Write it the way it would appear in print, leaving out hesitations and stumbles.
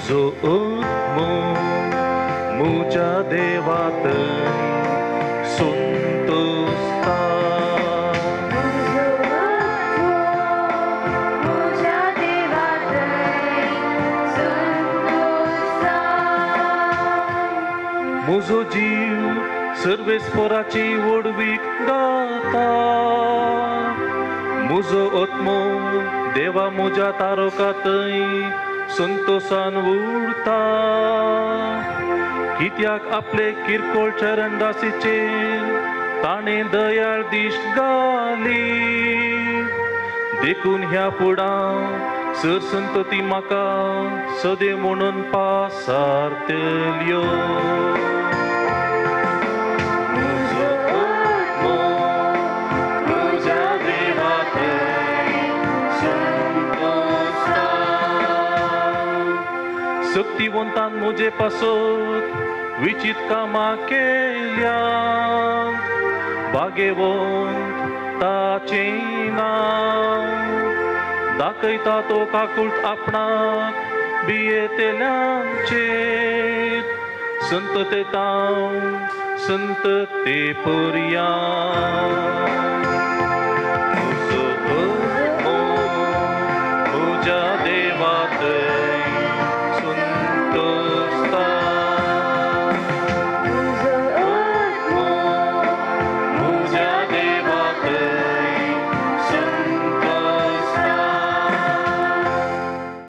जो आत्मा मुझ्या देवात संतोषता मुझो जीव सर्वेस्पराची वडवीक गाता मुझो आत्मो देवा मुझ्या तारकातय संतोषान उडता कित्याक आपले किरकोळ चरण दासीचेर ताणे दयाळ दिश घाली देखून ह्या फुडा सरसंतती म्हाका सदैव म्हणून पासारतल्यो शक्तिवंतान मुझे पासत विचित कामा केल्या भाग्यवंत ताचे नाव दाखयता तो काकुळट आपणाक भियेतेल्यांचेर संतते तांव संतते पर्या